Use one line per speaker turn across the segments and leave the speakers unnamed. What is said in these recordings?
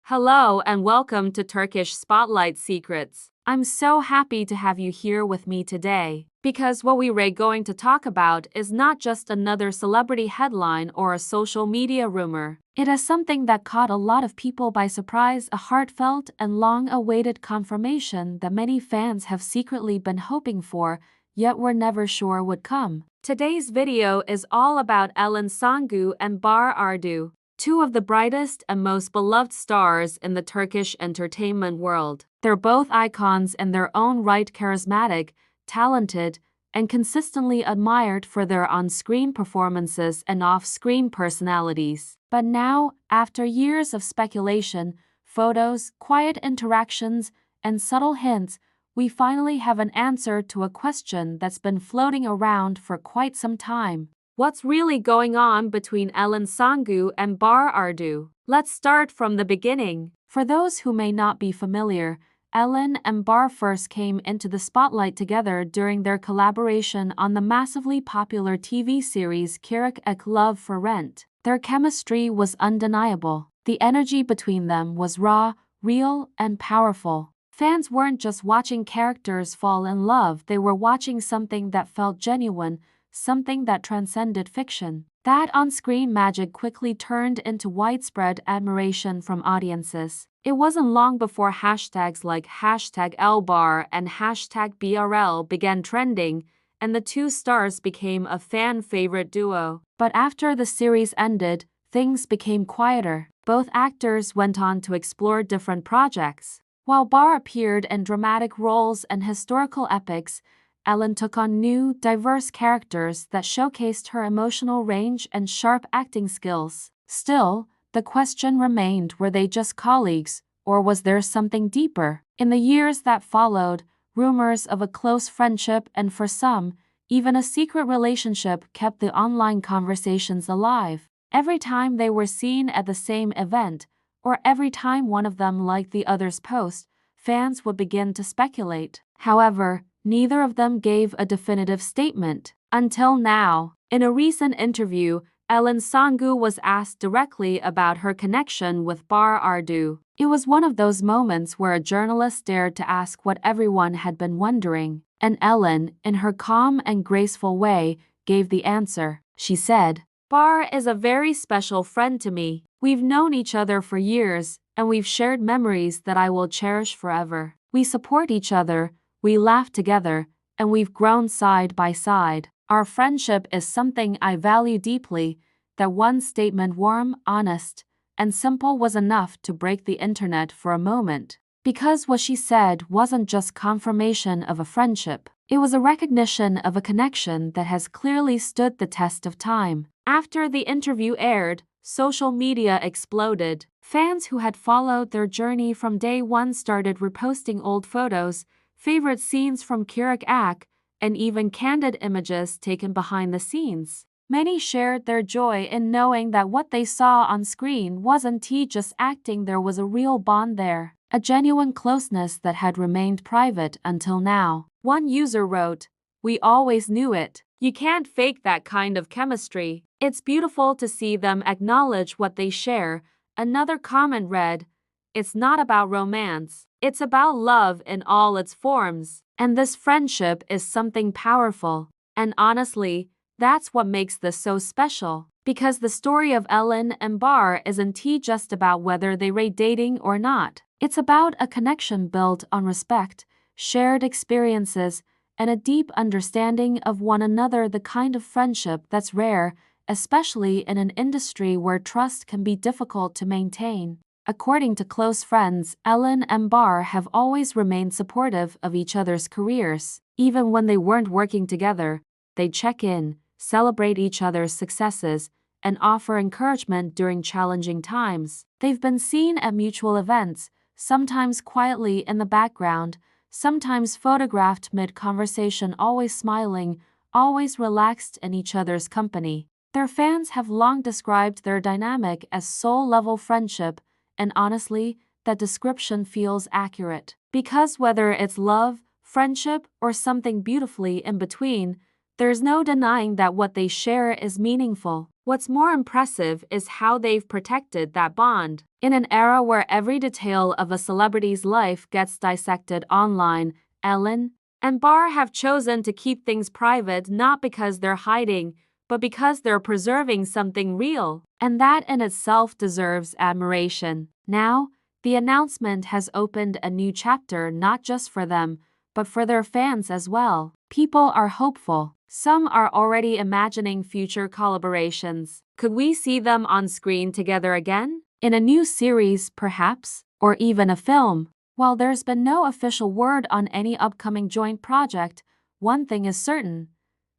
Hello and welcome to Turkish Spotlight Secrets. I'm so happy to have you here with me today, because what we're going to talk about is not just another celebrity headline or a social media rumor. It is something that caught a lot of people by surprise, a heartfelt and long-awaited confirmation that many fans have secretly been hoping for, yet were never sure would come. Today's video is all about Ellen Sangu and Bahar Ardu, two of the brightest and most beloved stars in the Turkish entertainment world. They're both icons in their own right, charismatic, talented, and consistently admired for their on-screen performances and off-screen personalities. But now, after years of speculation, photos, quiet interactions, and subtle hints, we finally have an answer to a question that's been floating around for quite some time. What's really going on between Ellen Sangu and Bahar Ardu? Let's start from the beginning. For those who may not be familiar, Ellen and Bahar first came into the spotlight together during their collaboration on the massively popular TV series Kırık Ek Love for Rent. Their chemistry was undeniable. The energy between them was raw, real, and powerful. Fans weren't just watching characters fall in love, they were watching something that felt genuine, something that transcended fiction. That on-screen magic quickly turned into widespread admiration from audiences. It wasn't long before hashtags like #LBAR and #BRL began trending, and the two stars became a fan-favorite duo. But after the series ended, things became quieter. Both actors went on to explore different projects. While Bahar appeared in dramatic roles and historical epics, Ellen took on new, diverse characters that showcased her emotional range and sharp acting skills. Still, the question remained, were they just colleagues, or was there something deeper? In the years that followed, rumors of a close friendship and, for some, even a secret relationship kept the online conversations alive. Every time they were seen at the same event, or every time one of them liked the other's post, fans would begin to speculate. However, neither of them gave a definitive statement. Until now, in a recent interview, Ellen Sangu was asked directly about her connection with Bahar Ardu. It was one of those moments where a journalist dared to ask what everyone had been wondering, and Ellen, in her calm and graceful way, gave the answer. She said, "Bahar is a very special friend to me. We've known each other for years, and we've shared memories that I will cherish forever. We support each other, we laugh together, and we've grown side by side. Our friendship is something I value deeply." That one statement, warm, honest, and simple, was enough to break the internet for a moment. Because what she said wasn't just confirmation of a friendship, it was a recognition of a connection that has clearly stood the test of time. After the interview aired, social media exploded. Fans who had followed their journey from day one started reposting old photos, favorite scenes from Kırık Ek, and even candid images taken behind the scenes. Many shared their joy in knowing that what they saw on screen wasn't just acting, there was a real bond there, a genuine closeness that had remained private until now. One user wrote, "We always knew it. You can't fake that kind of chemistry. It's beautiful to see them acknowledge what they share." Another comment read, "It's not about romance. It's about love in all its forms. And this friendship is something powerful." And honestly, that's what makes this so special. Because the story of Ellen and Bahar isn't just about whether they rate dating or not. It's about a connection built on respect, shared experiences, and a deep understanding of one another, the kind of friendship that's rare, especially in an industry where trust can be difficult to maintain. According to close friends, Ellen and Bahar have always remained supportive of each other's careers. Even when they weren't working together, they'd check in, celebrate each other's successes, and offer encouragement during challenging times. They've been seen at mutual events, sometimes quietly in the background, sometimes photographed mid-conversation, always smiling, always relaxed in each other's company. Their fans have long described their dynamic as soul-level friendship, and honestly, that description feels accurate. Because whether it's love, friendship, or something beautifully in between, There's no denying that what they share is meaningful. What's more impressive is how they've protected that bond. In an era where every detail of a celebrity's life gets dissected online, Ellen and Barr have chosen to keep things private not because they're hiding, but because they're preserving something real. And that in itself deserves admiration. Now, the announcement has opened a new chapter not just for them, but for their fans as well. People are hopeful. Some are already imagining future collaborations. Could we see them on screen together again? In a new series, perhaps? Or even a film? While there's been no official word on any upcoming joint project, one thing is certain.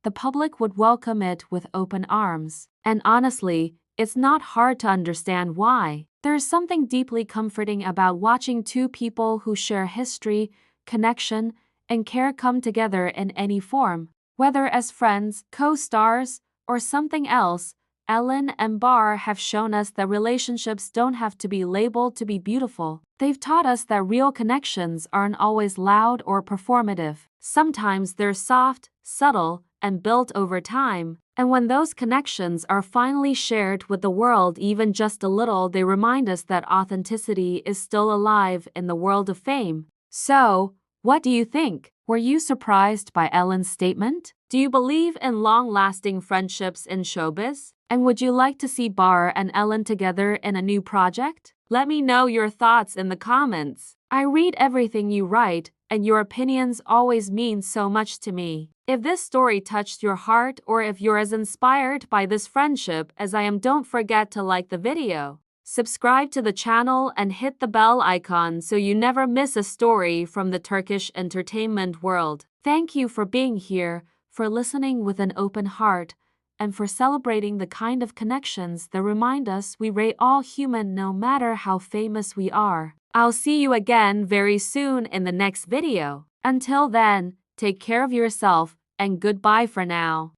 The public would welcome it with open arms. And honestly, it's not hard to understand why. There's something deeply comforting about watching two people who share history, connection, and care come together in any form. Whether as friends, co-stars, or something else, Ellen and Barr have shown us that relationships don't have to be labeled to be beautiful. They've taught us that real connections aren't always loud or performative. Sometimes they're soft, subtle, and built over time. And when those connections are finally shared with the world even just a little, they remind us that authenticity is still alive in the world of fame. So, what do you think? Were you surprised by Ellen's statement? Do you believe in long-lasting friendships in showbiz? And would you like to see Barr and Ellen together in a new project? Let me know your thoughts in the comments. I read everything you write, and your opinions always mean so much to me. If this story touched your heart or if you're as inspired by this friendship as I am, don't forget to like the video. Subscribe to the channel and hit the bell icon so you never miss a story from the Turkish entertainment world. Thank you for being here, for listening with an open heart, and for celebrating the kind of connections that remind us we're all human no matter how famous we are. I'll see you again very soon in the next video. Until then, take care of yourself, and goodbye for now.